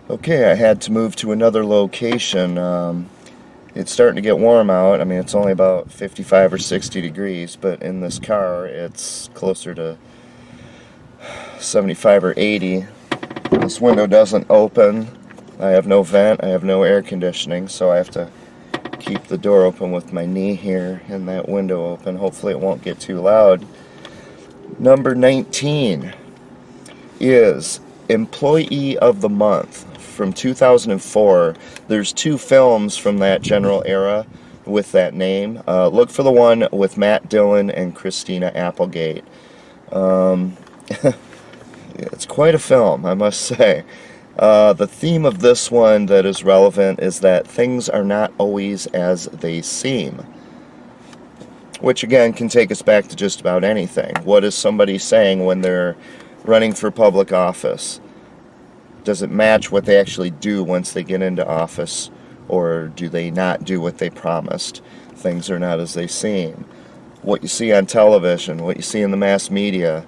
Okay, I had to move to another location. It's starting to get warm out. I mean, it's only about 55 or 60 degrees, but in this car, it's closer to 75 or 80. This window doesn't open. I have no vent. I have no air conditioning, so I have to keep the door open with my knee here and that window open. Hopefully it won't get too loud. Number 19 is Employee of the Month from 2004. There's two films from that general era with that name. Look for the one with Matt Dillon and Christina Applegate. It's quite a film, I must say. The theme of this one that is relevant is that things are not always as they seem. Which again can take us back to just about anything. What is somebody saying when they're running for public office? Does it match what they actually do once they get into office? Or do they not do what they promised? Things are not as they seem. What you see on television, what you see in the mass media,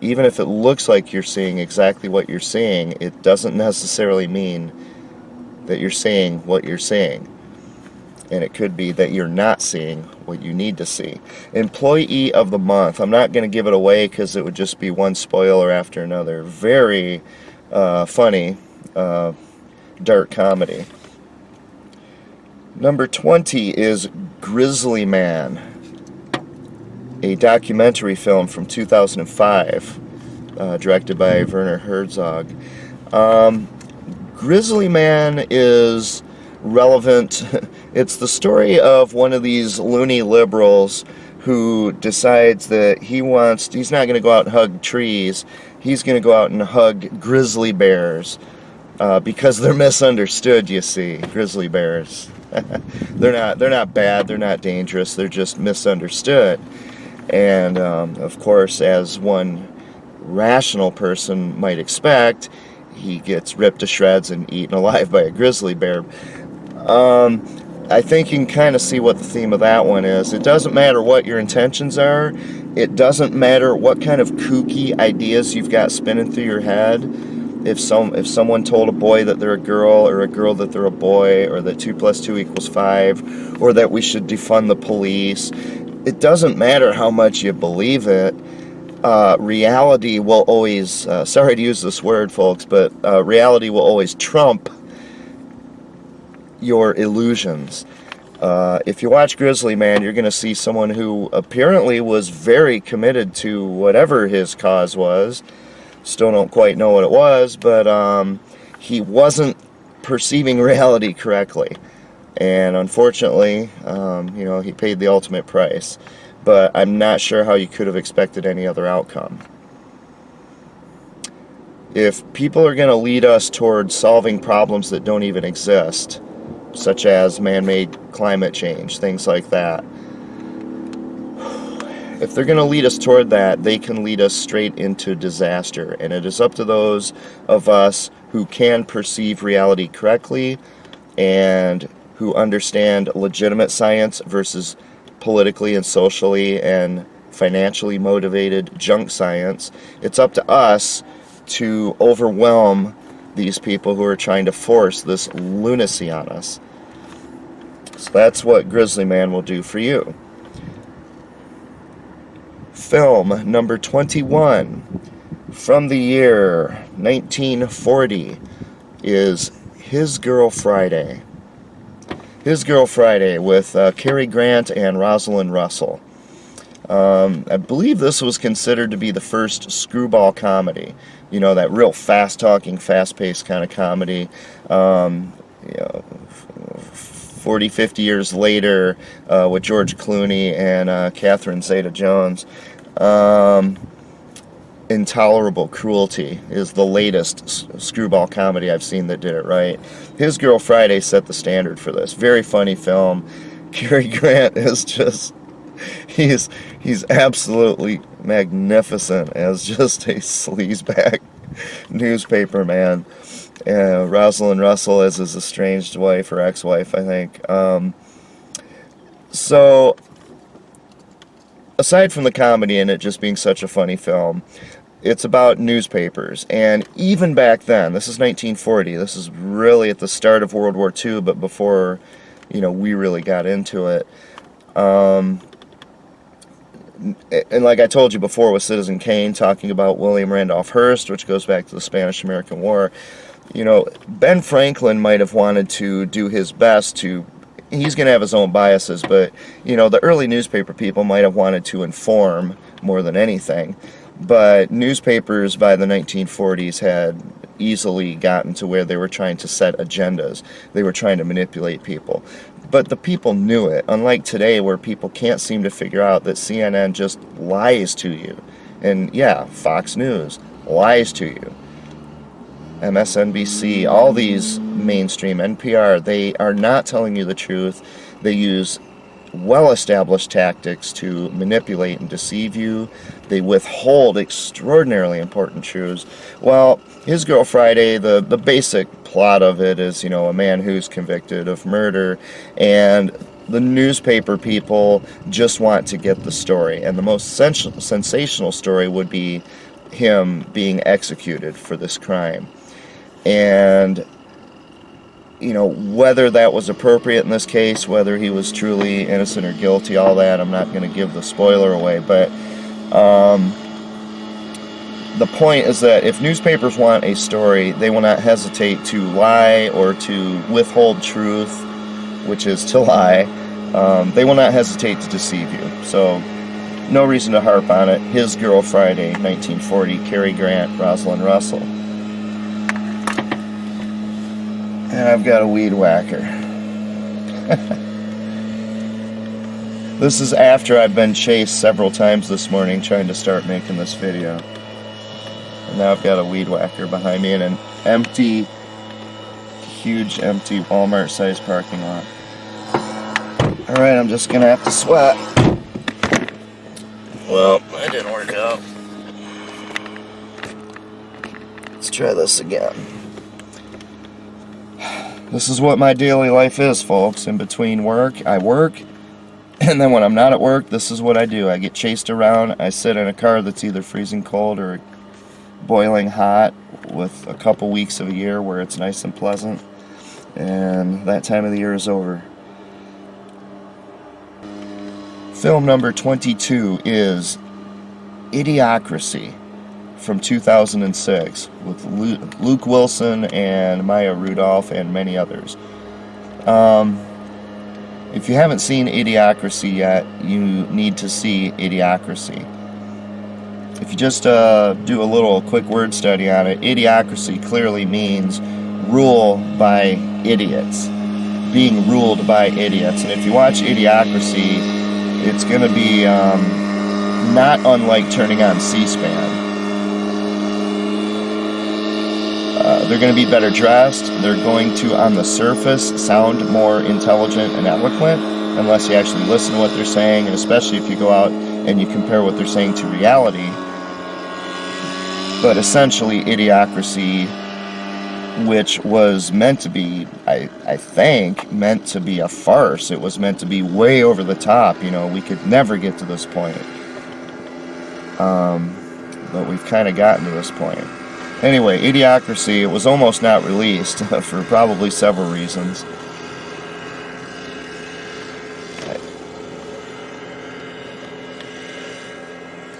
even if it looks like you're seeing exactly what you're seeing, it doesn't necessarily mean that you're seeing what you're seeing. And it could be that you're not seeing what you need to see. Employee of the Month. I'm not going to give it away because it would just be one spoiler after another. Very funny, dark comedy. Number 20 is Grizzly Man, a documentary film from 2005, directed by Werner Herzog. Grizzly Man is relevant. It's the story of one of these loony liberals who decides that he's not going to go out and hug trees. He's going to go out and hug grizzly bears because they're misunderstood, you see. Grizzly bears. They're not bad, they're not dangerous, they're just misunderstood. And of course, as one rational person might expect, he gets ripped to shreds and eaten alive by a grizzly bear. I think you can kind of see what the theme of that one is. It doesn't matter what your intentions are. It doesn't matter what kind of kooky ideas you've got spinning through your head. If someone told a boy that they're a girl, or a girl that they're a boy, or that 2 + 2 = 5, or that we should defund the police, it doesn't matter how much you believe it. Reality will always, sorry to use this word, folks, but reality will always trump your illusions. If you watch Grizzly Man, you're going to see someone who apparently was very committed to whatever his cause was. Still don't quite know what it was, but he wasn't perceiving reality correctly. And unfortunately, he paid the ultimate price. But I'm not sure how you could have expected any other outcome. If people are going to lead us towards solving problems that don't even exist, such as man-made climate change, things like that, if they're going to lead us toward that, they can lead us straight into disaster. And it is up to those of us who can perceive reality correctly and who understand legitimate science versus politically and socially and financially motivated junk science. It's up to us to overwhelm these people who are trying to force this lunacy on us. So that's what Grizzly Man will do for you. Film number 21 from the year 1940 is His Girl Friday. His Girl Friday with Cary Grant and Rosalind Russell. I believe this was considered to be the first screwball comedy. You know, that real fast-talking, fast-paced kind of comedy. 40, 50 years later with George Clooney and Catherine Zeta-Jones. Intolerable Cruelty is the latest screwball comedy I've seen that did it right. His Girl Friday set the standard for this. Very funny film. Cary Grant is just... He's absolutely magnificent as just a sleazebag newspaper man. Rosalind Russell as his estranged wife or ex-wife, I think. So, aside from the comedy and it just being such a funny film, it's about newspapers. And even back then, this is 1940, this is really at the start of World War II, but before, we really got into it. And like I told you before with Citizen Kane, talking about William Randolph Hearst, which goes back to the Spanish-American War, Ben Franklin might have wanted to do his best to, he's going to have his own biases, but, the early newspaper people might have wanted to inform more than anything. But newspapers by the 1940s had easily gotten to where they were trying to set agendas. They were trying to manipulate people. But the people knew it, unlike today where people can't seem to figure out that CNN just lies to you. And yeah, Fox News lies to you. MSNBC, all these mainstream, NPR, they are not telling you the truth. They use well-established tactics to manipulate and deceive you. They withhold extraordinarily important truths. Well, His Girl Friday, the basic plot of it is, a man who's convicted of murder, and the newspaper people just want to get the story. And the most sensational story would be him being executed for this crime. And whether that was appropriate in this case, whether he was truly innocent or guilty, all that, I'm not going to give the spoiler away, but the point is that if newspapers want a story, they will not hesitate to lie or to withhold truth, which is to lie. They will not hesitate to deceive you. So, no reason to harp on it. His Girl Friday, 1940, Cary Grant, Rosalind Russell. And I've got a weed whacker. This is after I've been chased several times this morning trying to start making this video. And now I've got a weed whacker behind me in an empty, huge empty Walmart-sized parking lot. Alright, I'm just gonna have to sweat. Well, that didn't work out. Let's try this again. This is what my daily life is, folks. In between work, I work. And then when I'm not at work, this is what I do. I get chased around. I sit in a car that's either freezing cold or boiling hot with a couple weeks of a year where it's nice and pleasant. And that time of the year is over. Film number 22 is Idiocracy from 2006 with Luke Wilson and Maya Rudolph and many others. If you haven't seen Idiocracy yet, you need to see Idiocracy. If you just do a little quick word study on it, Idiocracy clearly means rule by idiots. Being ruled by idiots. And if you watch Idiocracy, it's going to be not unlike turning on C-SPAN. They're going to be better dressed. They're going to, on the surface, sound more intelligent and eloquent, unless you actually listen to what they're saying, and especially if you go out and you compare what they're saying to reality. But essentially, Idiocracy, which was meant to be, I think, meant to be a farce. It was meant to be way over the top. We could never get to this point. But we've kind of gotten to this point. Anyway, Idiocracy, it was almost not released for probably several reasons.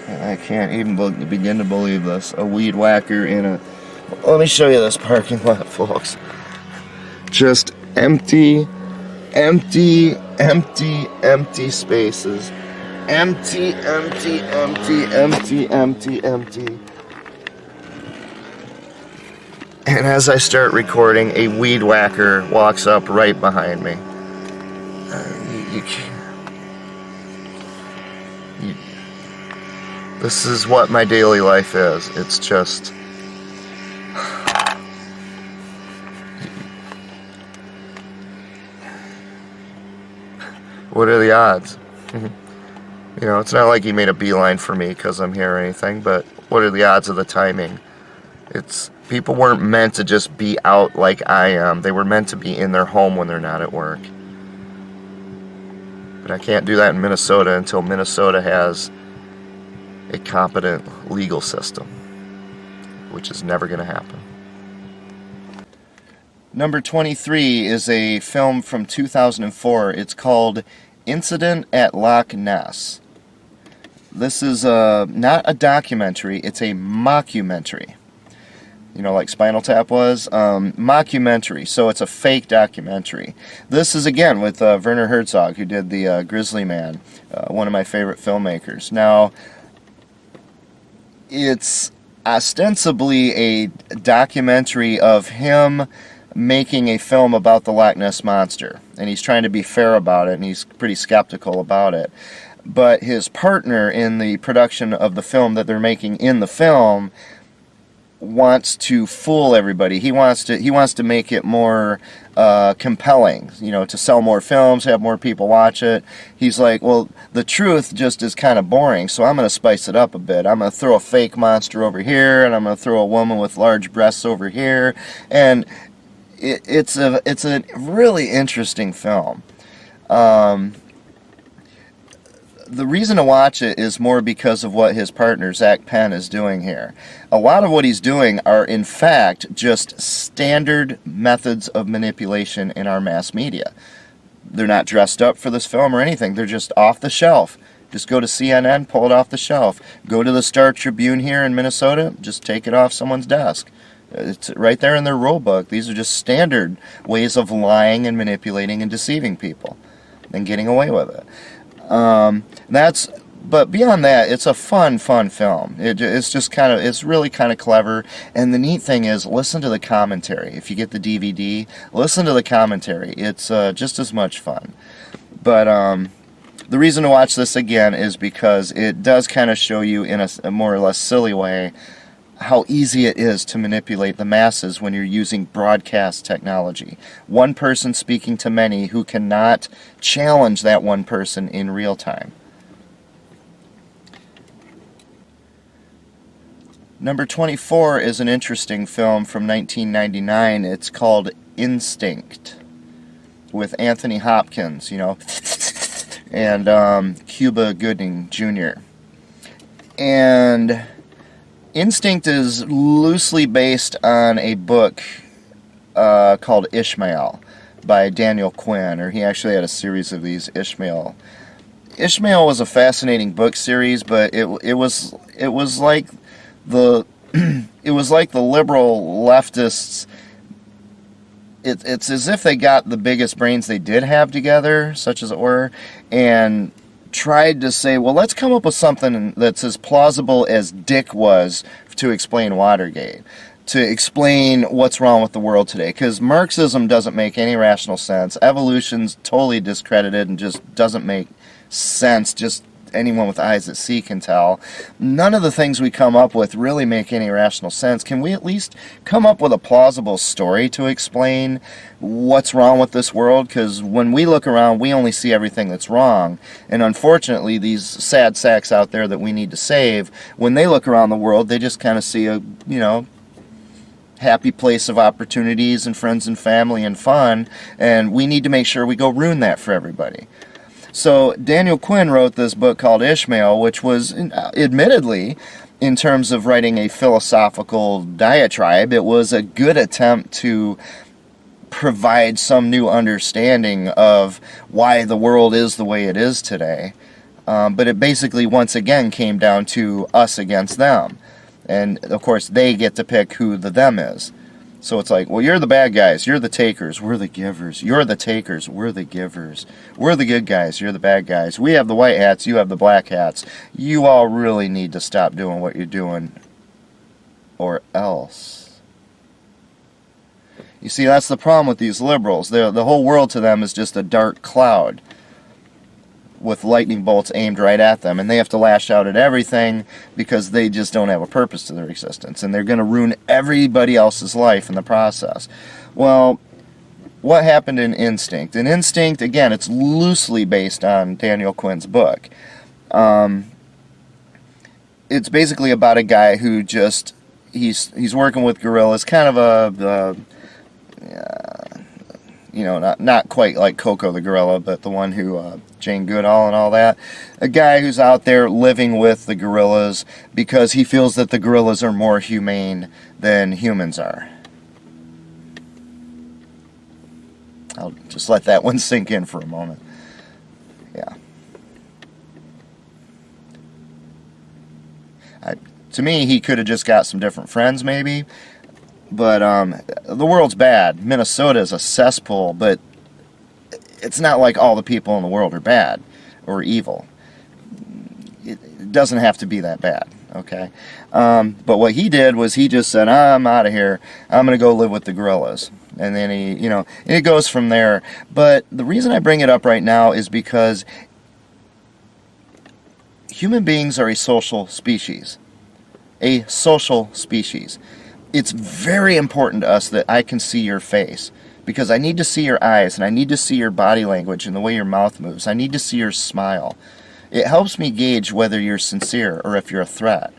I can't even begin to believe this. A weed whacker in a... Let me show you this parking lot, folks. Just empty spaces. Empty. And as I start recording, a weed whacker walks up right behind me. This is what my daily life is. It's just... What are the odds? It's not like he made a beeline for me because I'm here or anything, but what are the odds of the timing? People weren't meant to just be out like I am. They were meant to be in their home when they're not at work. But I can't do that in Minnesota until Minnesota has a competent legal system. which is never going to happen. Number 23 is a film from 2004. It's called Incident at Loch Ness. This is not a documentary, it's a mockumentary. You know, like Spinal Tap was, mockumentary, so it's a fake documentary. This is, again, with Werner Herzog, who did the Grizzly Man, one of my favorite filmmakers. Now, it's ostensibly a documentary of him making a film about the Loch Ness Monster, and he's trying to be fair about it, and he's pretty skeptical about it. But his partner in the production of the film that they're making in the film wants to fool everybody. He wants to make it more compelling, you know, to sell more films, have more people watch it. He's like, well, the truth just is kind of boring, so I'm going to spice it up a bit. I'm going to throw a fake monster over here, and I'm going to throw a woman with large breasts over here, and it's a really interesting film. The reason to watch it is more because of what his partner, Zach Penn, is doing here. A lot of what he's doing are, in fact, just standard methods of manipulation in our mass media. They're not dressed up for this film or anything. They're just off the shelf. Just go to CNN, pull it off the shelf. Go to the Star Tribune here in Minnesota, just take it off someone's desk. It's right there in their rule book. These are just standard ways of lying and manipulating and deceiving people and getting away with it. But beyond that, it's a fun film. It's just it's really kind of clever. And the neat thing is, listen to the commentary. If you get the DVD, listen to the commentary. It's just as much fun. But the reason to watch this again is because it does kind of show you in a more or less silly way how easy it is to manipulate the masses when you're using broadcast technology. One person speaking to many who cannot challenge that one person in real time. Number 24 is an interesting film from 1999. It's called Instinct, with Anthony Hopkins, you know, and Cuba Gooding Jr. And Instinct is loosely based on a book called Ishmael by Daniel Quinn, or he actually had a series of these, Ishmael. Ishmael was a fascinating book series, but it was like the it was like the liberal leftists. It's as if they got the biggest brains they did have together, such as it were, and tried to say, well, let's come up with something that's as plausible as Dick was to explain Watergate, to explain what's wrong with the world today, because Marxism doesn't make any rational sense. Evolution's totally discredited and just doesn't make sense. Just anyone with eyes that see can tell. None of the things we come up with really make any rational sense. Can we at least come up with a plausible story to explain what's wrong with this world? Because when we look around, we only see everything that's wrong. And unfortunately, these sad sacks out there that we need to save, when they look around the world, they just kind of see a, you know, happy place of opportunities and friends and family and fun. And we need to make sure we go ruin that for everybody. So Daniel Quinn wrote this book called Ishmael, which was, admittedly, in terms of writing a philosophical diatribe, it was a good attempt to provide some new understanding of why the world is the way it is today. But it basically, once again, came down to us against them. And, of course, they get to pick who the them is. So it's like, well, you're the bad guys, you're the takers, we're the givers. You're the takers, we're the givers. We're the good guys, you're the bad guys. We have the white hats, you have the black hats. You all really need to stop doing what you're doing, or else. You see, that's the problem with these liberals. The whole world to them is just a dark cloud with lightning bolts aimed right at them, and they have to lash out at everything because they just don't have a purpose to their existence, and they're going to ruin everybody else's life in the process. Well, what happened in Instinct? In Instinct, again, it's loosely based on Daniel Quinn's book. It's basically about a guy who just, he's working with guerrillas, kind of a not quite like Coco the gorilla, but the one who, Jane Goodall and all that. A guy who's out there living with the gorillas because he feels that the gorillas are more humane than humans are. I'll just let that one sink in for a moment. Yeah. To me, he could have just got some different friends, maybe. But the world's bad. Minnesota is a cesspool, but it's not like all the people in the world are bad or evil. It doesn't have to be that bad, okay? But what he did was he just said, I'm out of here. I'm going to go live with the gorillas. And then it goes from there. But the reason I bring it up right now is because human beings are a social species. A social species. It's very important to us that I can see your face, because I need to see your eyes, and I need to see your body language and the way your mouth moves. I need to see your smile. It helps me gauge whether you're sincere or if you're a threat,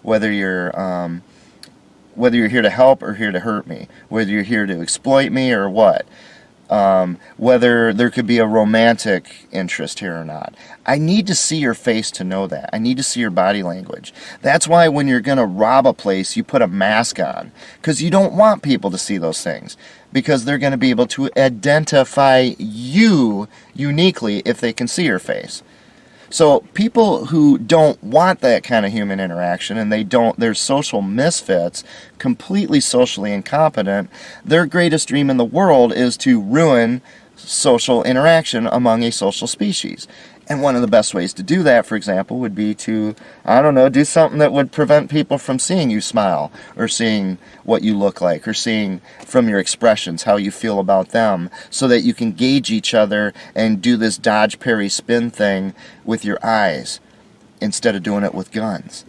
whether you're here to help or here to hurt me, whether you're here to exploit me or what, whether there could be a romantic interest here or not. I need to see your face to know that. I need to see your body language. That's why when you're going to rob a place, you put a mask on, because you don't want people to see those things, because they're going to be able to identify you uniquely if they can see your face. So people who don't want that kind of human interaction, and they're social misfits, completely socially incompetent, their greatest dream in the world is to ruin social interaction among a social species. And one of the best ways to do that, for example, would be to, do something that would prevent people from seeing you smile, or seeing what you look like, or seeing from your expressions how you feel about them, so that you can gauge each other and do this dodge, parry, spin thing with your eyes instead of doing it with guns.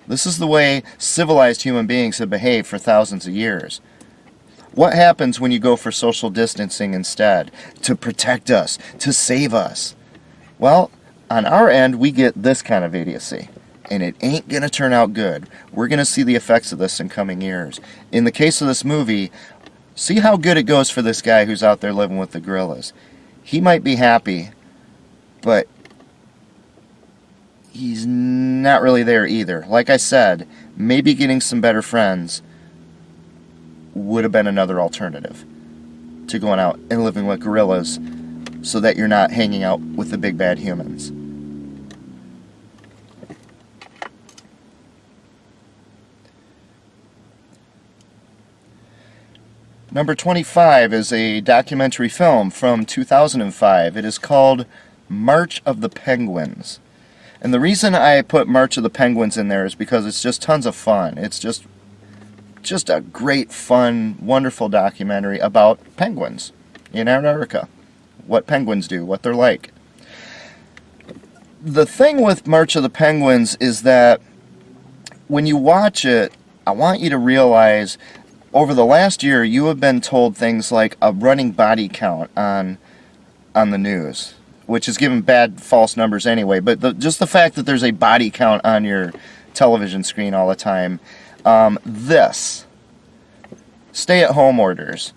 This is the way civilized human beings have behaved for thousands of years. What happens when you go for social distancing instead? To protect us, to save us. Well, on our end, we get this kind of idiocy. And it ain't going to turn out good. We're going to see the effects of this in coming years. In the case of this movie, see how good it goes for this guy who's out there living with the gorillas. He might be happy, but he's not really there either. Like I said, maybe getting some better friends would have been another alternative to going out and living with gorillas, so that you're not hanging out with the big bad humans. Number 25 is a documentary film from 2005. It is called March of the Penguins. And the reason I put March of the Penguins in there is because it's just tons of fun. It's just a great, fun, wonderful documentary about penguins in Antarctica. What penguins do, what they're like. The thing with March of the Penguins is that when you watch it, I want you to realize over the last year you have been told things like a running body count on the news, which is giving bad, false numbers anyway, but just the fact that there's a body count on your television screen all the time. This, stay-at-home orders,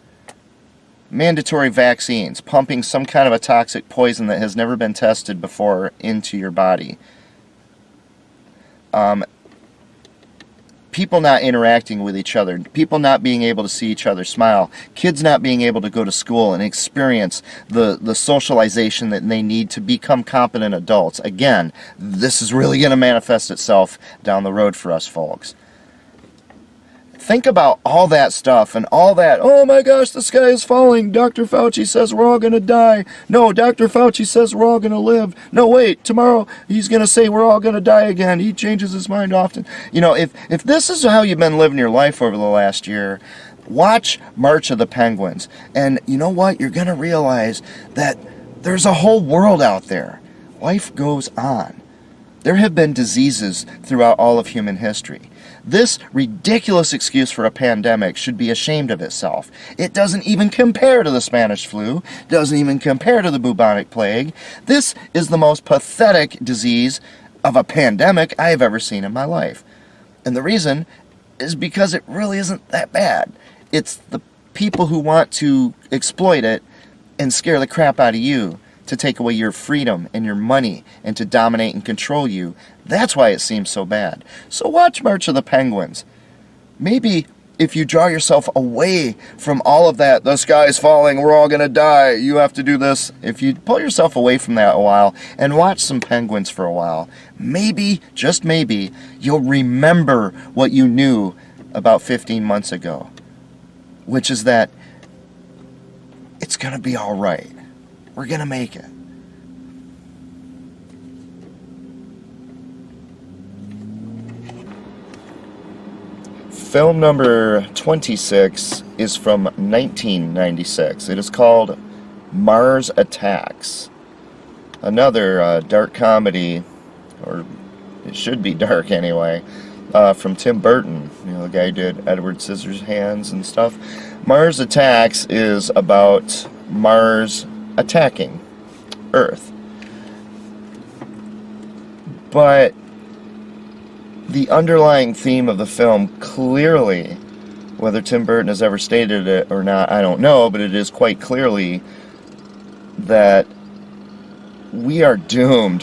mandatory vaccines, pumping some kind of a toxic poison that has never been tested before into your body, people not interacting with each other, people not being able to see each other smile, kids not being able to go to school and experience the socialization that they need to become competent adults. Again, this is really going to manifest itself down the road for us folks. Think about all that stuff and all that, oh my gosh, the sky is falling, Dr. Fauci says we're all going to die. No, Dr. Fauci says we're all going to live. No, wait, tomorrow he's going to say we're all going to die again. He changes his mind often. If this is how you've been living your life over the last year, watch March of the Penguins. And you know what? You're going to realize that there's a whole world out there. Life goes on. There have been diseases throughout all of human history. This ridiculous excuse for a pandemic should be ashamed of itself. It doesn't even compare to the Spanish flu, doesn't even compare to the bubonic plague. This is the most pathetic disease of a pandemic I have ever seen in my life. And the reason is because it really isn't that bad. It's the people who want to exploit it and scare the crap out of you to take away your freedom and your money and to dominate and control you. That's why it seems so bad. So watch March of the Penguins. Maybe if you draw yourself away from all of that, the sky's falling, we're all gonna die, you have to do this. If you pull yourself away from that a while and watch some penguins for a while, maybe, just maybe, you'll remember what you knew about 15 months ago. Which is that it's gonna be alright. We're gonna make it. Film number 26 is from 1996. It is called Mars Attacks. Another dark comedy, or it should be dark anyway, from Tim Burton. You know, the guy who did Edward Scissorhands and stuff. Mars Attacks is about Mars attacking Earth. But the underlying theme of the film, clearly, whether Tim Burton has ever stated it or not, I don't know, but it is quite clearly that we are doomed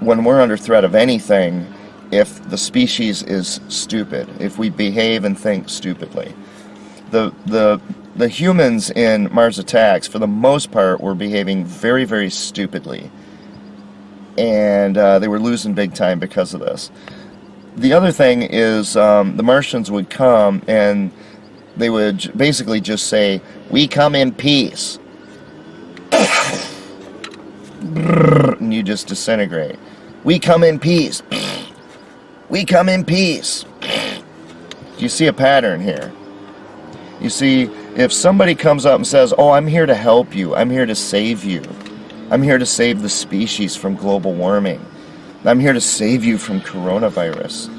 when we're under threat of anything if the species is stupid, if we behave and think stupidly. The humans in Mars Attacks, for the most part, were behaving very, very stupidly. And they were losing big time because of this. The other thing is the Martians would come and they would basically just say, "We come in peace." And you just disintegrate. "We come in peace." "We come in peace." You see a pattern here. You see, if somebody comes up and says, "Oh, I'm here to help you. I'm here to save you. I'm here to save the species from global warming. I'm here to save you from coronavirus."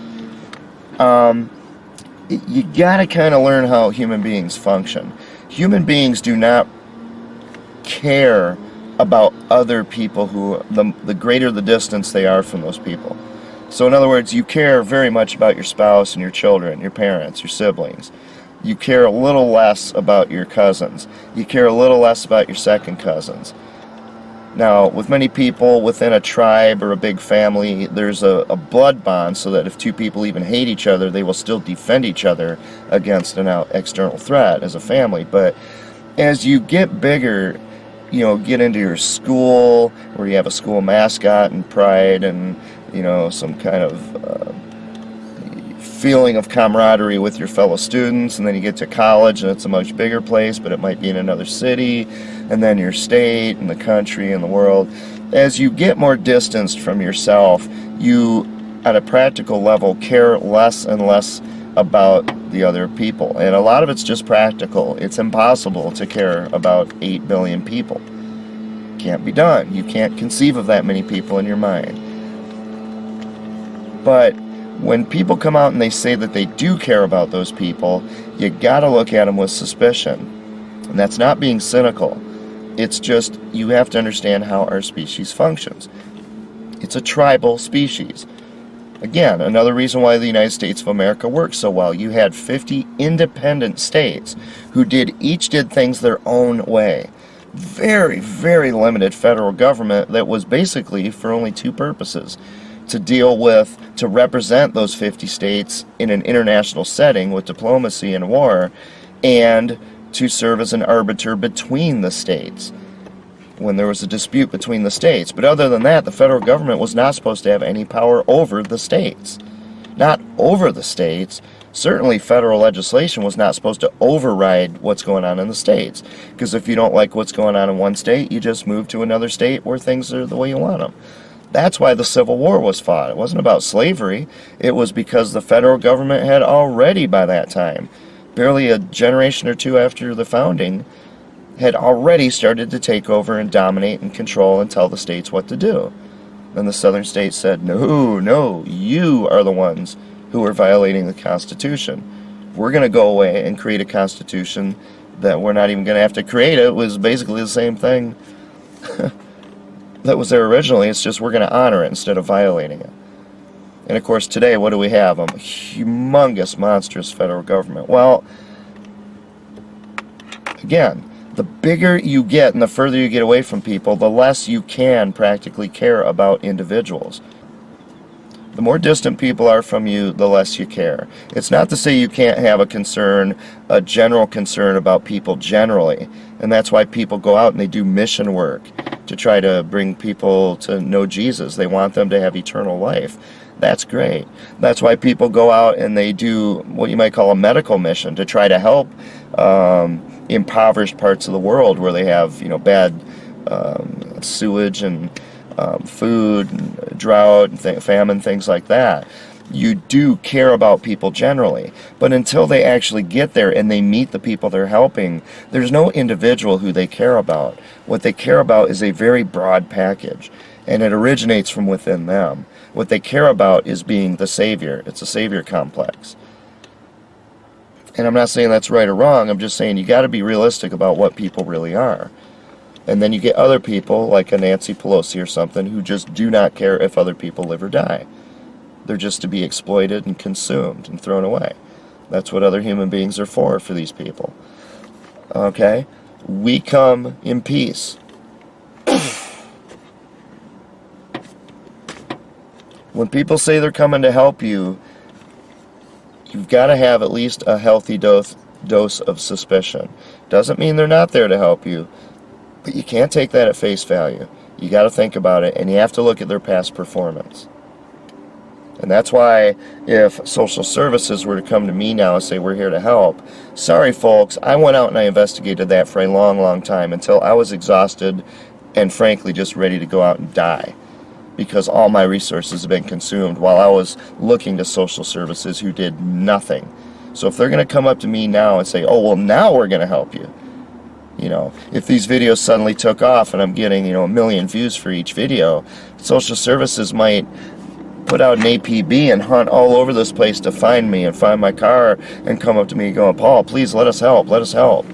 You gotta kind of learn how human beings function. Human beings do not care about other people who, the greater the distance they are from those people. So in other words, you care very much about your spouse and your children, your parents, your siblings. You care a little less about your cousins. You care a little less about your second cousins. Now, with many people within a tribe or a big family, there's a blood bond so that if two people even hate each other, they will still defend each other against an external threat as a family. But as you get bigger, you know, get into your school, where you have a school mascot and pride and, you know, some kind of feeling of camaraderie with your fellow students, and then you get to college and it's a much bigger place, but it might be in another city, and then your state and the country and the world. As you get more distanced from yourself, you, at a practical level, care less and less about the other people. And a lot of it's just practical. It's impossible to care about 8 billion people. Can't be done. You can't conceive of that many people in your mind. But when people come out and they say that they do care about those people, you gotta look at them with suspicion. And that's not being cynical. It's just, you have to understand how our species functions. It's a tribal species. Again, another reason why the United States of America works so well. You had 50 independent states who each did things their own way. Very, very limited federal government that was basically for only two purposes: to represent those 50 states in an international setting with diplomacy and war, and to serve as an arbiter between the states when there was a dispute between the states. But other than that, the federal government was not supposed to have any power over the states. Not over the states. Certainly federal legislation was not supposed to override what's going on in the states. Because if you don't like what's going on in one state, you just move to another state where things are the way you want them. That's why the Civil War was fought. It wasn't about slavery. It was because the federal government had already, by that time, barely a generation or two after the founding, had already started to take over and dominate and control and tell the states what to do. And the southern states said, no, you are the ones who are violating the Constitution. We're going to go away and create a Constitution that we're not even going to have to create. It was basically the same thing that was there originally. It's just we're going to honor it instead of violating it. And of course today, what do we have? A humongous, monstrous federal government. Well, again, the bigger you get and the further you get away from people, the less you can practically care about individuals. The more distant people are from you, the less you care. It's not to say you can't have a concern, a general concern about people generally. And that's why people go out and they do mission work to try to bring people to know Jesus. They want them to have eternal life. That's great. That's why people go out and they do what you might call a medical mission to try to help impoverished parts of the world where they have, bad sewage and food, and drought, and famine, things like that. You do care about people generally, but until they actually get there and they meet the people they're helping, there's no individual who they care about. What they care about is a very broad package, and it originates from within them. What they care about is being the savior. It's a savior complex. And I'm not saying that's right or wrong, I'm just saying you got to be realistic about what people really are. And then you get other people, like a Nancy Pelosi or something, who just do not care if other people live or die. They're just to be exploited and consumed and thrown away. That's what other human beings are for these people. Okay? We come in peace. When people say they're coming to help you, you've got to have at least a healthy dose of suspicion. Doesn't mean they're not there to help you, but you can't take that at face value. You got to think about it, and you have to look at their past performance. And that's why if social services were to come to me now and say, we're here to help, sorry folks, I went out and I investigated that for a long, long time until I was exhausted and frankly just ready to go out and die, because all my resources have been consumed while I was looking to social services who did nothing. So if they're going to come up to me now and say, oh, well, now we're going to help you. If these videos suddenly took off and I'm getting, 1 million views for each video, social services might put out an APB and hunt all over this place to find me and find my car and come up to me going, Paul, please let us help, let us help.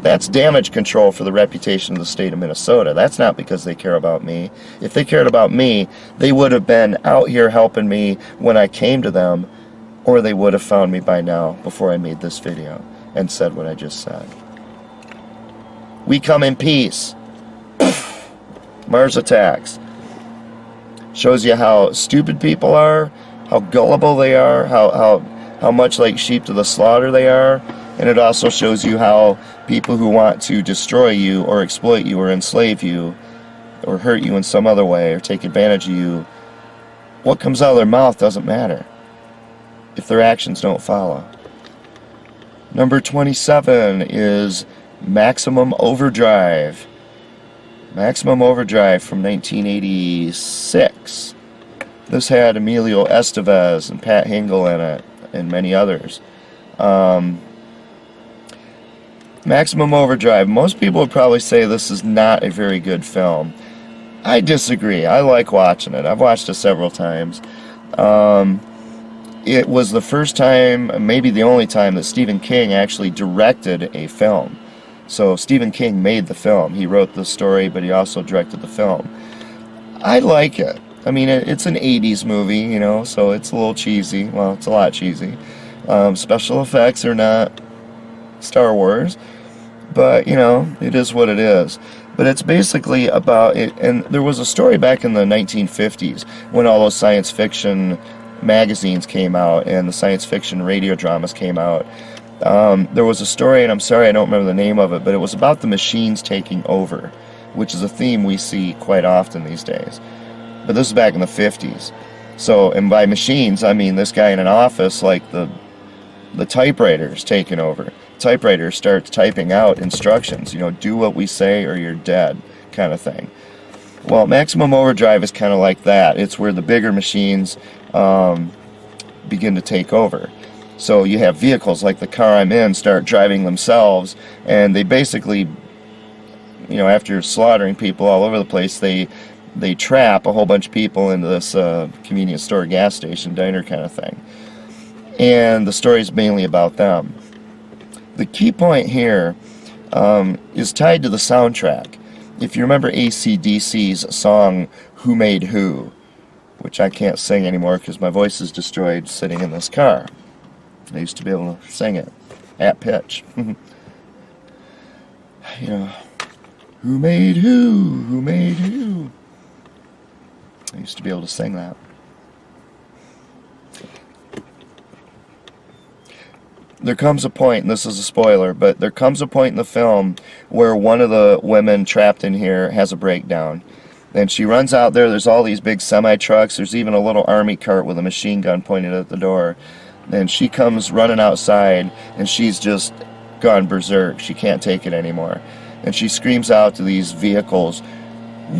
That's damage control for the reputation of the state of Minnesota. That's not because they care about me. If they cared about me, they would have been out here helping me when I came to them, or they would have found me by now before I made this video and said what I just said. We come in peace. Mars attacks. Shows you how stupid people are, how gullible they are, how much like sheep to the slaughter they are. And it also shows you how people who want to destroy you or exploit you or enslave you or hurt you in some other way or take advantage of you, what comes out of their mouth doesn't matter if their actions don't follow. Number 27 is Maximum Overdrive. Maximum Overdrive from 1986. This had Emilio Estevez and Pat Hingle in it, and many others. Maximum Overdrive. Most people would probably say this is not a very good film. I disagree. I like watching it. I've watched it several times. It was the first time, maybe the only time, that Stephen King actually directed a film. So Stephen King made the film. He wrote the story, but he also directed the film. I like it. I mean, it's an 80s movie, so it's a little cheesy. Well, it's a lot cheesy. Special effects are not Star Wars, but, it is what it is. But it's basically about it, and there was a story back in the 1950s when all those science fiction magazines came out and the science fiction radio dramas came out. There was a story, and I'm sorry I don't remember the name of it, but it was about the machines taking over, which is a theme we see quite often these days. But this is back in the 50s. So, and by machines, I mean this guy in an office, like the typewriter's taking over. Typewriter starts typing out instructions, do what we say or you're dead, kind of thing. Well, Maximum Overdrive is kind of like that. It's where the bigger machines begin to take over. So you have vehicles like the car I'm in start driving themselves, and they basically, after slaughtering people all over the place, they trap a whole bunch of people into this convenience store, gas station, diner kind of thing. And the story is mainly about them. The key point here is tied to the soundtrack. If you remember AC/DC's song, Who Made Who? which I can't sing anymore because my voice is destroyed sitting in this car. I used to be able to sing it at pitch. You know, who made who? Who made who? I used to be able to sing that. There comes a point, and this is a spoiler, but there comes a point in the film where one of the women trapped in here has a breakdown. And she runs out there, there's all these big semi-trucks, there's even a little army cart with a machine gun pointed at the door. And she comes running outside, and she's just gone berserk. She can't take it anymore. And she screams out to these vehicles,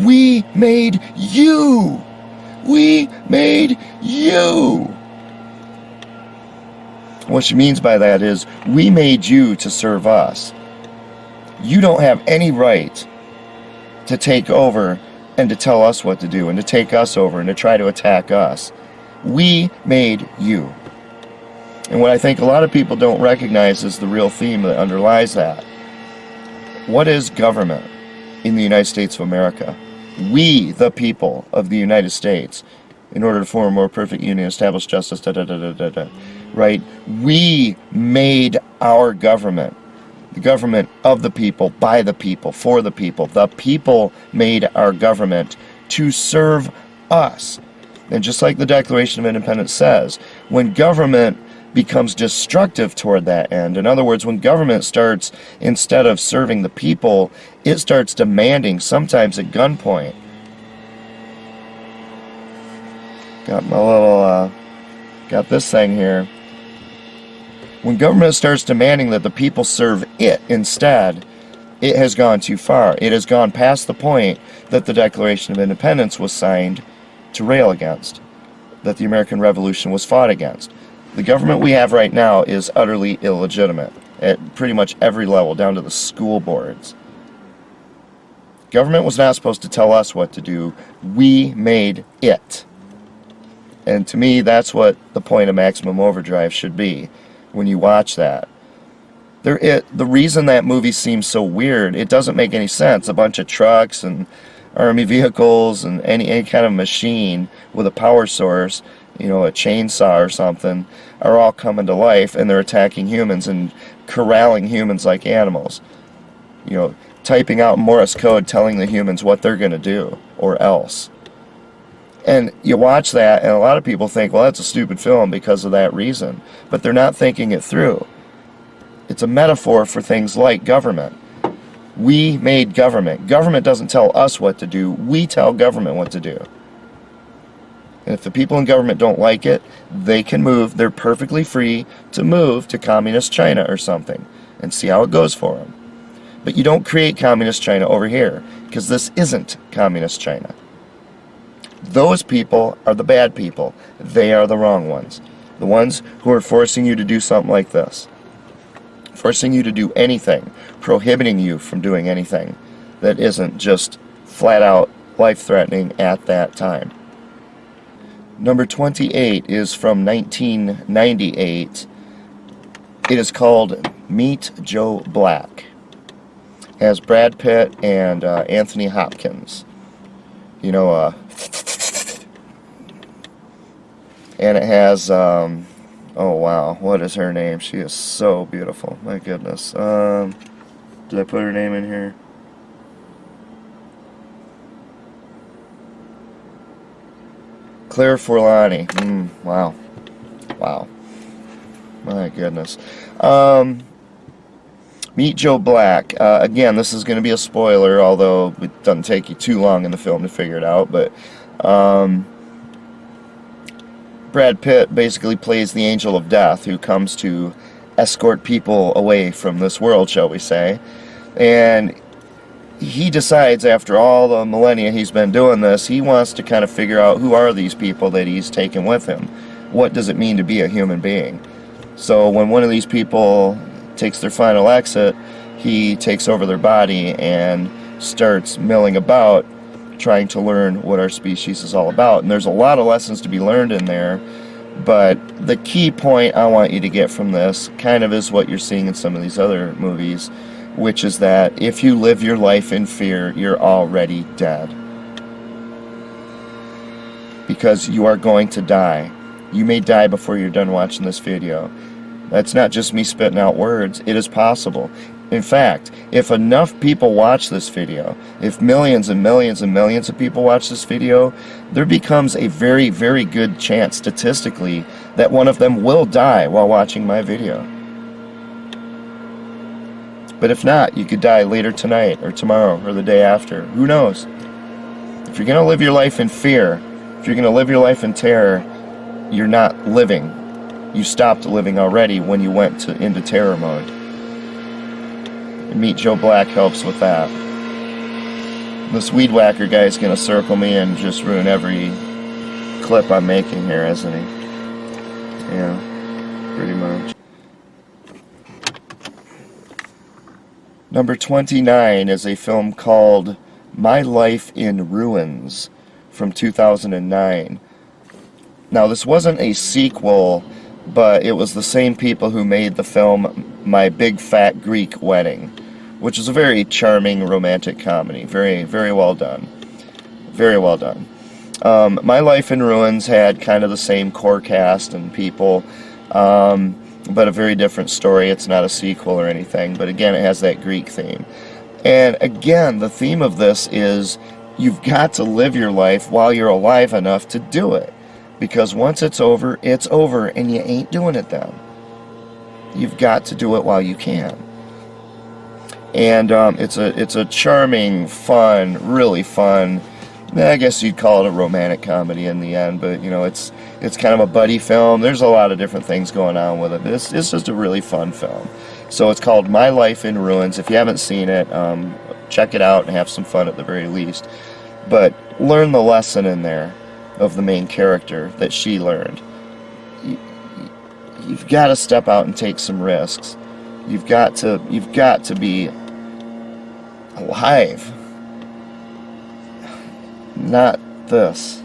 "We made you! We made you!" What she means by that is, we made you to serve us. You don't have any right to take over and to tell us what to do and to take us over and to try to attack us. We made you. And what I think a lot of people don't recognize is the real theme that underlies that. What is government in the United States of America? We, the people of the United States, in order to form a more perfect union, establish justice, right? We made our government. The government of the people, by the people, for the people. The people made our government to serve us. And just like the Declaration of Independence says, when government becomes destructive toward that end, in other words, when government starts, instead of serving the people, it starts demanding, sometimes at gunpoint. Got my little, got this thing here. When government starts demanding that the people serve it instead, it has gone too far. It has gone past the point that the Declaration of Independence was signed to rail against, that the American Revolution was fought against. The government we have right now is utterly illegitimate at pretty much every level, down to the school boards. Government was not supposed to tell us what to do. We made it. And to me, that's what the point of Maximum Overdrive should be when you watch that. The reason that movie seems so weird, it doesn't make any sense. A bunch of trucks and army vehicles and any kind of machine with a power source, you know, a chainsaw or something, are all coming to life, and they're attacking humans and corralling humans like animals. You know, typing out Morse code telling the humans what they're going to do, or else. And you watch that, and a lot of people think, well, that's a stupid film because of that reason. But they're not thinking it through. It's a metaphor for things like government. We made government. Government doesn't tell us what to do. We tell government what to do. And if the people in government don't like it, they can move. They're perfectly free to move to communist China or something and see how it goes for them. But you don't create communist China over here, because this isn't communist China. Those people are the bad people. They are the wrong ones. The ones who are forcing you to do something like this. Forcing you to do anything. Prohibiting you from doing anything that isn't just flat out life-threatening at that time. Number 28 is from 1998. It is called Meet Joe Black. It has Brad Pitt and Anthony Hopkins. You know, and it has, oh wow, what is her name? She is so beautiful, my goodness. Did I put her name in here? Claire Forlani. Wow. Wow. My goodness. Meet Joe Black. Again, this is going to be a spoiler, although it doesn't take you too long in the film to figure it out. But Brad Pitt basically plays the angel of death who comes to escort people away from this world, shall we say. And he decides, after all the millennia he's been doing this, he wants to kind of figure out who are these people that he's taken with him. What does it mean to be a human being? So when one of these people takes their final exit, he takes over their body and starts milling about, trying to learn what our species is all about. And there's a lot of lessons to be learned in there, but the key point I want you to get from this kind of is what you're seeing in some of these other movies, which is that if you live your life in fear, you're already dead. because you are going to die. You may die before you're done watching this video. That's not just me spitting out words. It is possible. In fact, if enough people watch this video, if millions and millions and millions of people watch this video, there becomes a very, very good chance statistically that one of them will die while watching my video. But if not, you could die later tonight or tomorrow or the day after. Who knows? If you're going to live your life in fear, if you're going to live your life in terror, you're not living. You stopped living already when you went into terror mode. And Meet Joe Black helps with that. This weed whacker guy is going to circle me and just ruin every clip I'm making here, isn't he? Yeah, pretty much. Number 29 is a film called My Life in Ruins from 2009. Now, this wasn't a sequel, but it was the same people who made the film My Big Fat Greek Wedding, which is a very charming romantic comedy. Very, very well done. Very well done. My Life in Ruins had kind of the same core cast and people, but a very different story. It's not a sequel or anything, but again, it has that Greek theme. And again, the theme of this is you've got to live your life while you're alive enough to do it. Because once it's over, and you ain't doing it then. You've got to do it while you can. And it's a charming, fun, really fun, I guess you'd call it a romantic comedy in the end, but you know, it's kind of a buddy film. There's a lot of different things going on with it. It's just a really fun film. So it's called My Life in Ruins. If you haven't seen it, check it out and have some fun at the very least. But learn the lesson in there of the main character that she learned. You've got to step out and take some risks. You've got to be alive. Not this.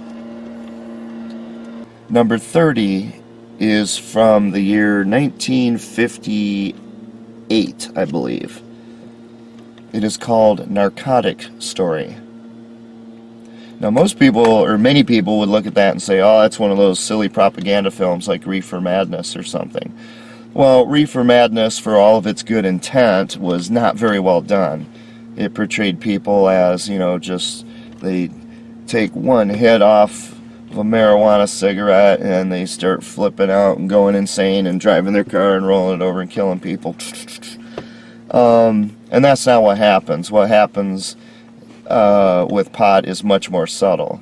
Number 30 is from the year 1958, I believe. It is called Narcotic Story. Now, most people, or many people, would look at that and say, oh, that's one of those silly propaganda films like Reefer Madness or something. Well, Reefer Madness, for all of its good intent, was not very well done. It portrayed people as, you know, just, they take one hit off of a marijuana cigarette and they start flipping out and going insane and driving their car and rolling it over and killing people. And that's not what happens. What happens with pot is much more subtle.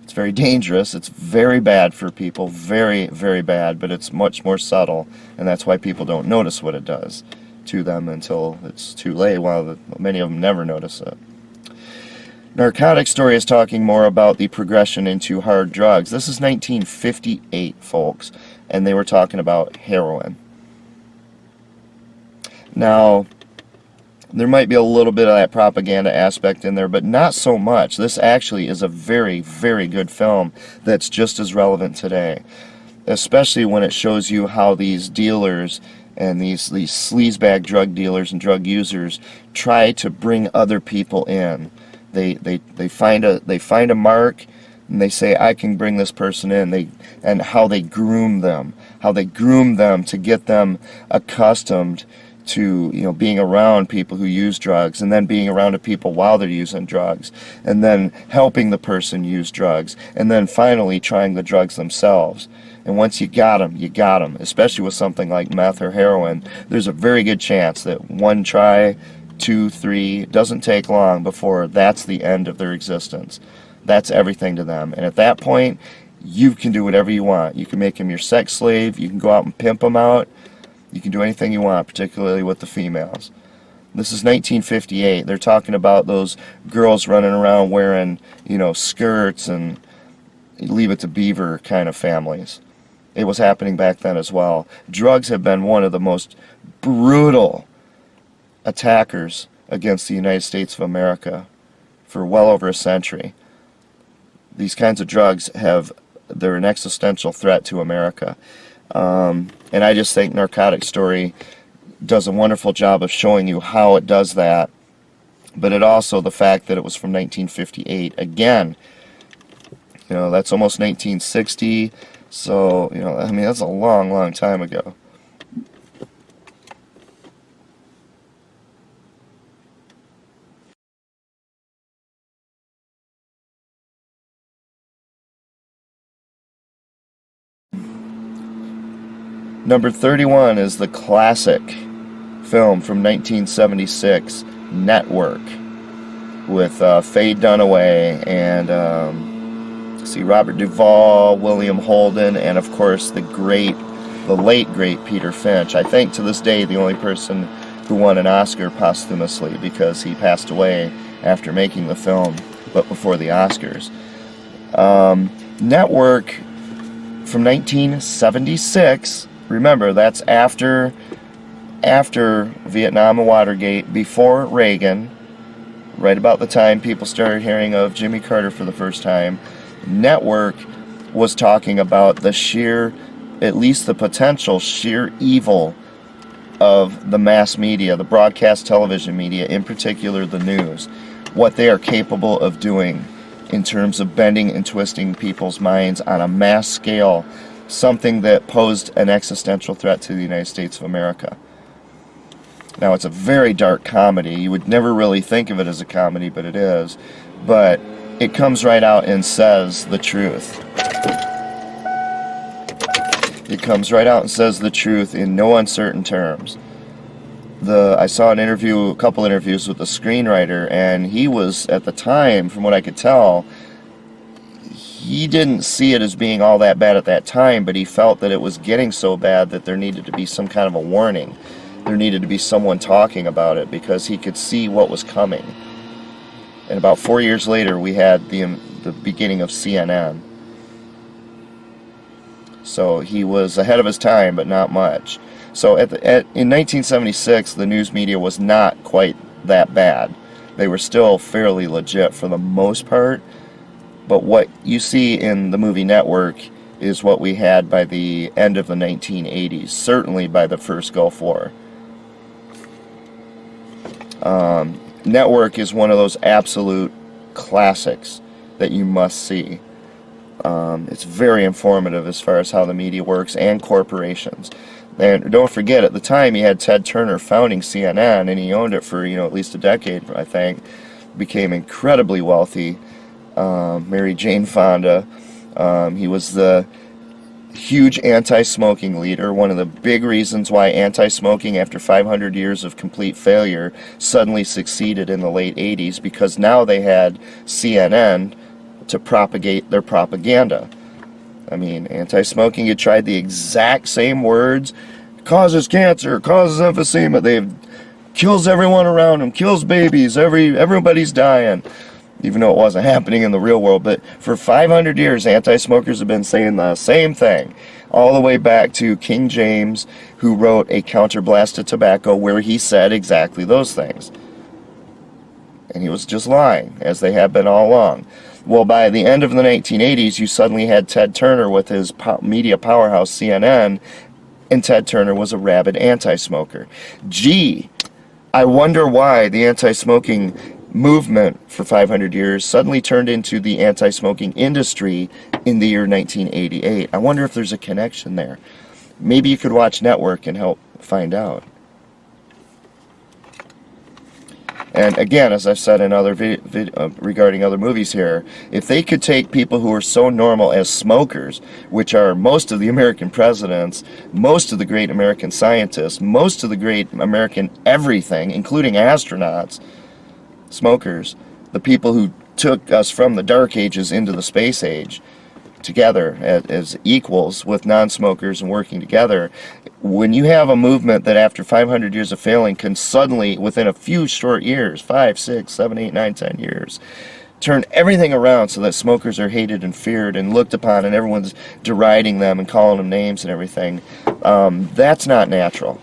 It's very dangerous. It's very bad for people. Very, very bad, but it's much more subtle, and that's why people don't notice what it does to them until it's too late, while many of them never notice it. Narcotic Story is talking more about the progression into hard drugs. This is 1958, folks, and they were talking about heroin. Now, there might be a little bit of that propaganda aspect in there, but not so much. This actually is a very, very good film that's just as relevant today, especially when it shows you how these dealers and these sleazebag drug dealers and drug users try to bring other people in. They find a mark and they say, I can bring this person in. And how they groom them to get them accustomed to, you know, being around people who use drugs, and then being around people while they're using drugs, and then helping the person use drugs, and then finally trying the drugs themselves. And once you got them, especially with something like meth or heroin, there's a very good chance that one try, 2, 3, doesn't take long before that's the end of their existence. That's everything to them. And at that point, you can do whatever you want. You can make them your sex slave, you can go out and pimp them out, you can do anything you want, particularly with the females. This is 1958. They're talking about those girls running around wearing, you know, skirts and Leave It to Beaver kind of families. It was happening back then as well. Drugs have been one of the most brutal attackers against the United States of America for well over a century. These kinds of drugs they're an existential threat to America. And I just think Narcotic Story does a wonderful job of showing you how it does that, but it also, the fact that it was from 1958, again, That's almost 1960. So, I mean, that's a long, long time ago. Number 31 is the classic film from 1976, Network, with Faye Dunaway and Robert Duvall, William Holden, and of course the late great Peter Finch. I think to this day the only person who won an Oscar posthumously, because he passed away after making the film, but before the Oscars. Network from 1976. Remember, that's after Vietnam and Watergate, before Reagan, right about the time people started hearing of Jimmy Carter for the first time. Network was talking about at least the potential sheer evil of the mass media, the broadcast television media, in particular the news, what they are capable of doing in terms of bending and twisting people's minds on a mass scale, something that posed an existential threat to the United States of America. Now, it's a very dark comedy. You would never really think of it as a comedy, but it is. But it comes right out and says the truth. It comes right out and says the truth in no uncertain terms. I saw a couple interviews with the screenwriter, and he was, at the time, from what I could tell, he didn't see it as being all that bad at that time, but he felt that it was getting so bad that there needed to be some kind of a warning. There needed to be someone talking about it, because he could see what was coming. And about 4 years later, we had the beginning of CNN. So he was ahead of his time, but not much. So in 1976, the news media was not quite that bad. They were still fairly legit for the most part. But what you see in the movie Network is what we had by the end of the 1980s, certainly by the first Gulf War. Network is one of those absolute classics that you must see. It's very informative as far as how the media works and corporations. And don't forget, at the time, you had Ted Turner founding CNN, and he owned it for at least a decade, I think. Became incredibly wealthy. Married Jane Fonda. He was the huge anti-smoking leader. One of the big reasons why anti-smoking, after 500 years of complete failure, suddenly succeeded in the late 80s, because now they had CNN to propagate their propaganda. I mean, anti-smoking had tried the exact same words. Causes cancer, causes emphysema. Kills everyone around them, kills babies, everybody's dying. Even though it wasn't happening in the real world. But for 500 years, anti-smokers have been saying the same thing. All the way back to King James, who wrote a counterblast to tobacco, where he said exactly those things. And he was just lying, as they have been all along. Well, by the end of the 1980s, you suddenly had Ted Turner with his media powerhouse, CNN, and Ted Turner was a rabid anti-smoker. Gee, I wonder why the anti-smoking movement for 500 years suddenly turned into the anti-smoking industry in the year 1988. I wonder if there's a connection there. Maybe you could watch Network and help find out. And again, as I've said in other regarding other movies here, if they could take people who are so normal as smokers, which are most of the American presidents, most of the great American scientists, most of the great American everything, including astronauts, smokers, the people who took us from the dark ages into the space age, together as equals with non-smokers and working together, when you have a movement that after 500 years of failing can suddenly, within a few short years, 5, 6, 7, 8, 9, 10 years, turn everything around so that smokers are hated and feared and looked upon, and everyone's deriding them and calling them names and everything, that's not natural.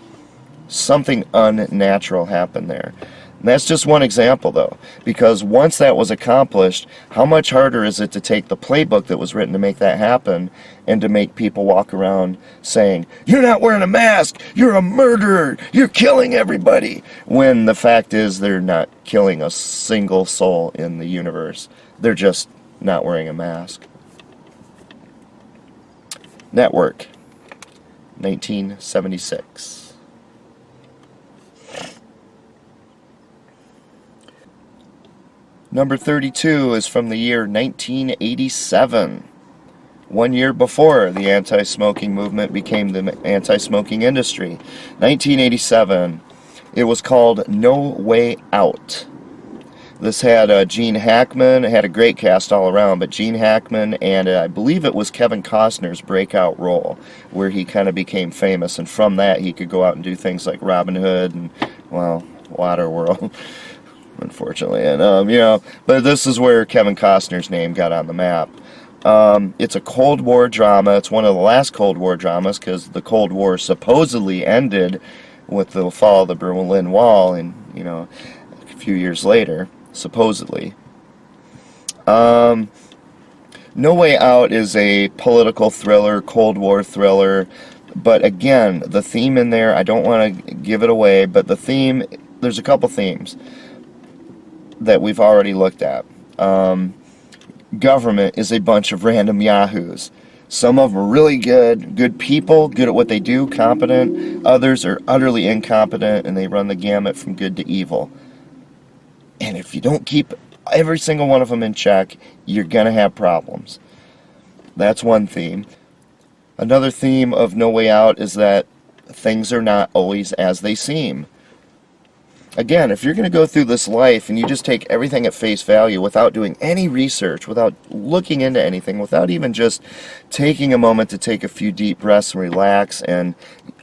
Something unnatural happened there. And that's just one example, though, because once that was accomplished, how much harder is it to take the playbook that was written to make that happen and to make people walk around saying, "You're not wearing a mask, you're a murderer, you're killing everybody," when the fact is they're not killing a single soul in the universe. They're just not wearing a mask. Network, 1976. Number 32 is from the year 1987. 1 year before the anti-smoking movement became the anti-smoking industry. 1987. It was called No Way Out. This had Gene Hackman. It had a great cast all around, but Gene Hackman and I believe it was Kevin Costner's breakout role, where he kind of became famous, and from that he could go out and do things like Robin Hood and, well, Waterworld, unfortunately. And, but this is where Kevin Costner's name got on the map. It's a Cold War drama. It's one of the last Cold War dramas, because the Cold War supposedly ended with the fall of the Berlin Wall, and a few years later, supposedly. No Way Out is a political thriller, Cold War thriller, but again, the theme in there, I don't want to give it away, but the theme, there's a couple themes that we've already looked at. Government is a bunch of random yahoos. Some of them are really good people, good at what they do, competent. Others are utterly incompetent, and they run the gamut from good to evil. And if you don't keep every single one of them in check, you're going to have problems. That's one theme. Another theme of No Way Out is that things are not always as they seem. Again, if you're going to go through this life and you just take everything at face value without doing any research, without looking into anything, without even just taking a moment to take a few deep breaths and relax and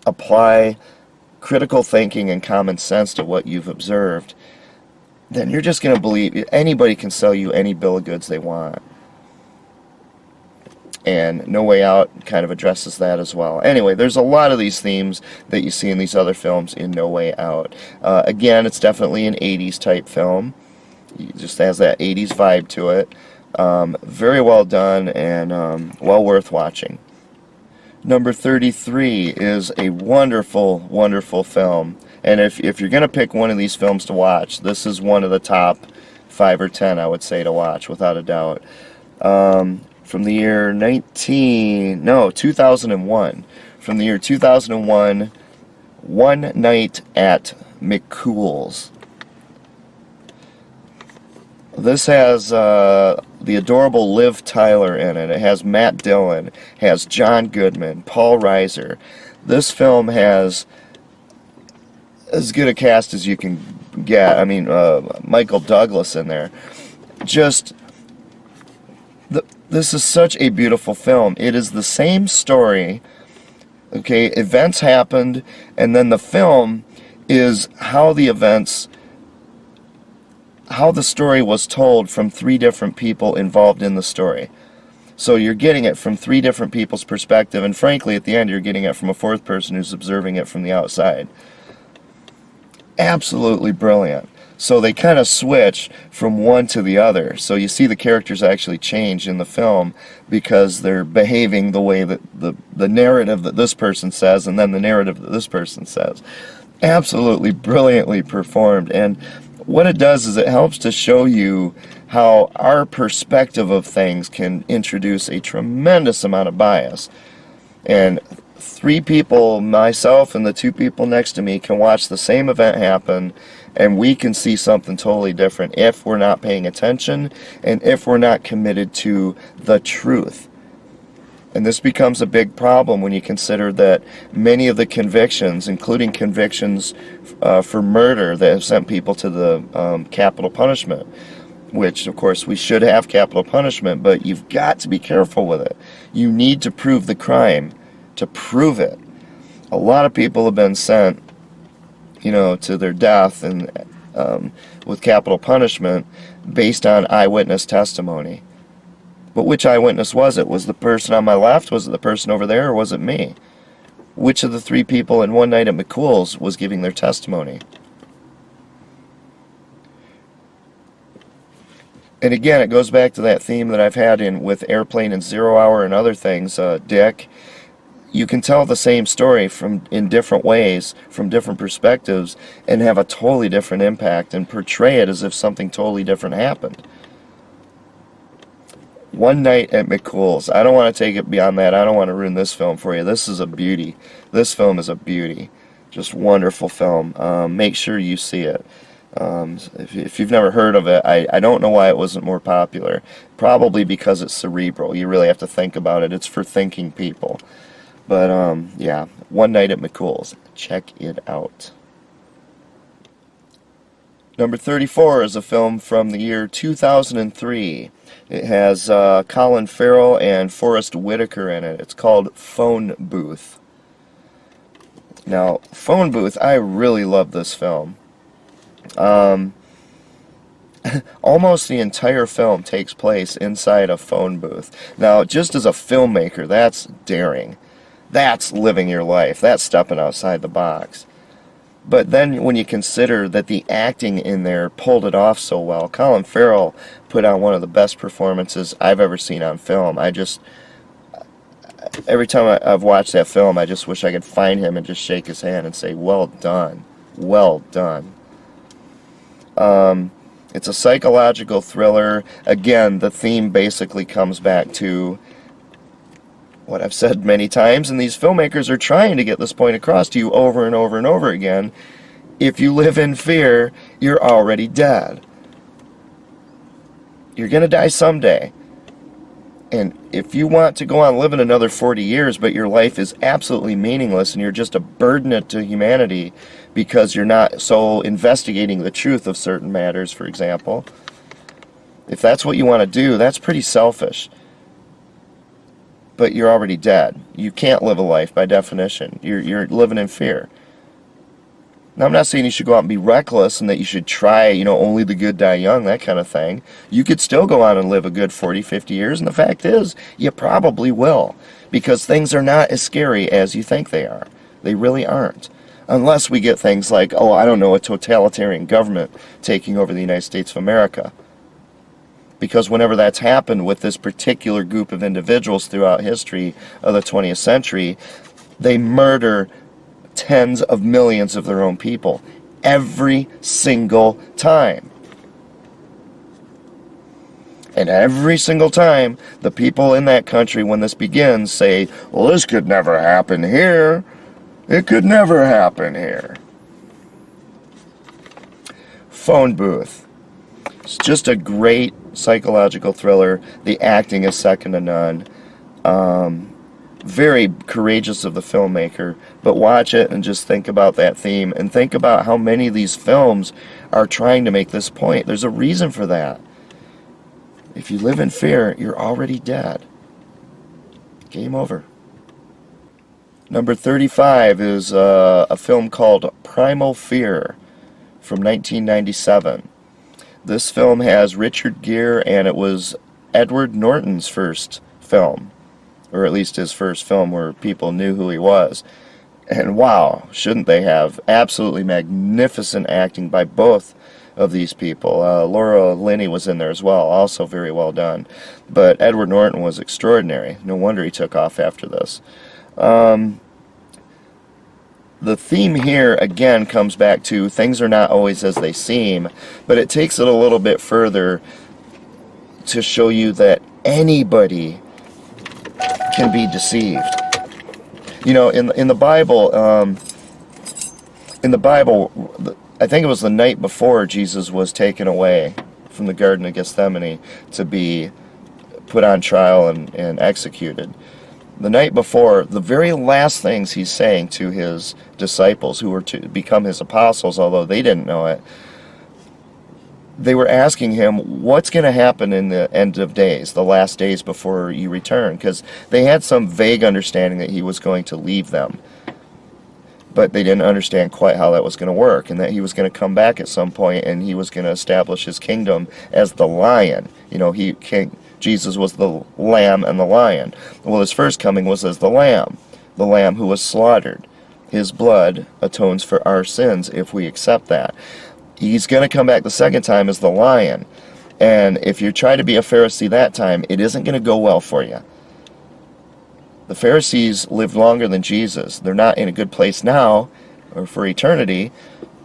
apply critical thinking and common sense to what you've observed, then you're just going to believe anybody can sell you any bill of goods they want. And No Way Out kind of addresses that as well. Anyway, there's a lot of these themes that you see in these other films in No Way Out. Again, it's definitely an 80s type film. It just has that 80s vibe to it. Very well done and well worth watching. Number 33 is a wonderful, wonderful film. And if you're going to pick one of these films to watch, this is one of the top 5 or 10, I would say, to watch, without a doubt. From the year 2001. From the year 2001, One Night at McCool's. This has the adorable Liv Tyler in it. It has Matt Dillon, has John Goodman, Paul Reiser. This film has as good a cast as you can get. I mean, Michael Douglas in there. This is such a beautiful film. It is the same story. Okay, events happened, and then the film is how the story was told from 3 different people involved in the story. So you're getting it from 3 different people's perspective, and frankly, at the end, you're getting it from a 4th person who's observing it from the outside. Absolutely brilliant. So they kind of switch from one to the other. So you see the characters actually change in the film because they're behaving the way that the narrative that this person says and then the narrative that this person says. Absolutely brilliantly performed. And what it does is it helps to show you how our perspective of things can introduce a tremendous amount of bias. And 3 people, myself and the 2 people next to me, can watch the same event happen, and we can see something totally different if we're not paying attention and if we're not committed to the truth. And this becomes a big problem when you consider that many of the convictions, including convictions for murder that have sent people to the capital punishment, which, of course, we should have capital punishment, but you've got to be careful with it. You need to prove the crime to prove it. A lot of people have been sent, to their death and with capital punishment based on eyewitness testimony. But which eyewitness was it? Was the person on my left? Was it the person over there? Or was it me? Which of the 3 people in One Night at McCool's was giving their testimony? And again, it goes back to that theme that I've had with Airplane and 0 Hour and other things, Dick. You can tell the same story in different ways, from different perspectives, and have a totally different impact and portray it as if something totally different happened. One Night at McCool's. I don't want to take it beyond that. I don't want to ruin this film for you. This is a beauty. This film is a beauty. Just wonderful film. Make sure you see it. If you've never heard of it, I don't know why it wasn't more popular. Probably because it's cerebral. You really have to think about it. It's for thinking people. But, yeah, One Night at McCool's. Check it out. Number 34 is a film from the year 2003. It has Colin Farrell and Forrest Whitaker in it. It's called Phone Booth. Now, Phone Booth, I really love this film. Almost the entire film takes place inside a phone booth. Now, just as a filmmaker, that's daring. That's living your life. That's stepping outside the box. But then when you consider that the acting in there pulled it off so well, Colin Farrell put on one of the best performances I've ever seen on film. Every time I've watched that film, I just wish I could find him and just shake his hand and say, well done. Well done. It's a psychological thriller. Again, the theme basically comes back to what I've said many times, and these filmmakers are trying to get this point across to you over and over and over again. If you live in fear, you're already dead. You're going to die someday. And if you want to go on living another 40 years, but your life is absolutely meaningless and you're just a burden to humanity because you're not so investigating the truth of certain matters, for example, if that's what you want to do, that's pretty selfish. But you're already dead. You can't live a life by definition. You're living in fear. Now, I'm not saying you should go out and be reckless and that you should try, only the good die young, that kind of thing. You could still go on and live a good 40, 50 years, and the fact is, you probably will. Because things are not as scary as you think they are. They really aren't. Unless we get things like, a totalitarian government taking over the United States of America. Because whenever that's happened with this particular group of individuals throughout history of the 20th century, they murder tens of millions of their own people every single time. And every single time, the people in that country, when this begins, say, well, this could never happen here. It could never happen here. Phone Booth. It's just a great psychological thriller. The acting is second to none. Very courageous of the filmmaker, but watch it and just think about that theme and think about how many of these films are trying to make this point. There's a reason for that. If you live in fear, you're already dead. Game over. Number 35 is a film called Primal Fear from 1997. This film has Richard Gere, and it was Edward Norton's first film, or at least his first film where people knew who he was. And wow, shouldn't they have absolutely magnificent acting by both of these people. Laura Linney was in there as well, also very well done. But Edward Norton was extraordinary. No wonder he took off after this. The theme here, again, comes back to things are not always as they seem, but it takes it a little bit further to show you that anybody can be deceived. In the Bible, I think it was the night before Jesus was taken away from the Garden of Gethsemane to be put on trial and executed. The night before, the very last things he's saying to his disciples, who were to become his apostles, although they didn't know it, they were asking him, what's going to happen in the end of days, the last days before you return? Because they had some vague understanding that he was going to leave them. But they didn't understand quite how that was going to work, and that he was going to come back at some point and he was going to establish his kingdom as the lion. Jesus was the lamb and the lion. Well, his first coming was as the lamb who was slaughtered. His blood atones for our sins if we accept that. He's going to come back the second time as the lion. And if you try to be a Pharisee that time, it isn't going to go well for you. The Pharisees lived longer than Jesus. They're not in a good place now or for eternity,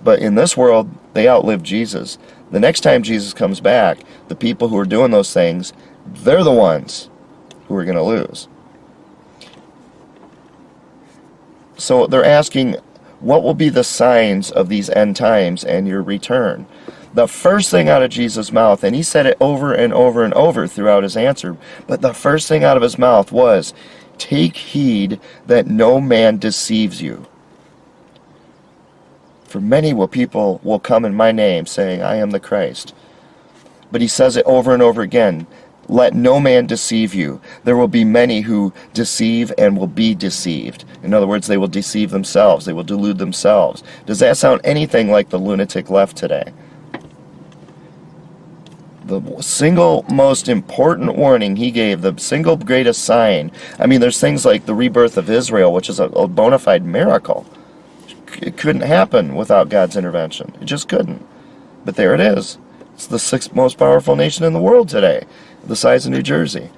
but in this world, they outlived Jesus. The next time Jesus comes back, the people who are doing those things, they're the ones who are going to lose. So they're asking, what will be the signs of these end times and your return? The first thing out of Jesus' mouth, and he said it over and over and over throughout his answer, but the first thing out of his mouth was, take heed that no man deceives you. For many people will come in my name, saying, I am the Christ. But he says it over and over again, let no man deceive you. There will be many who deceive and will be deceived. In other words, they will deceive themselves. They will delude themselves. Does that sound anything like the lunatic left today? The single most important warning he gave, the single greatest sign. I mean, there's things like the rebirth of Israel, which is a bona fide miracle. It couldn't happen without God's intervention. It just couldn't. But there it is. It's the sixth most powerful nation in the world today, the size of New Jersey.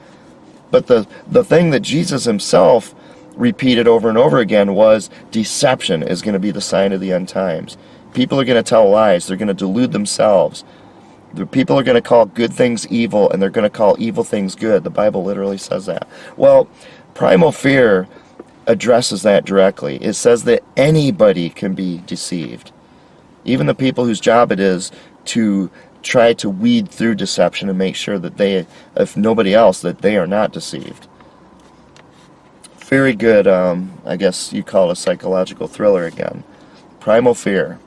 But the thing that Jesus himself repeated over and over again was deception is going to be the sign of the end times. People are going to tell lies. They're going to delude themselves. The people are going to call good things evil, and they're going to call evil things good. The Bible literally says that. Well, Primal Fear addresses that directly. It says that anybody can be deceived. Even the people whose job it is to try to weed through deception and make sure that they, if nobody else, that they are not deceived. Very good, I guess you call it a psychological thriller again. Primal Fear.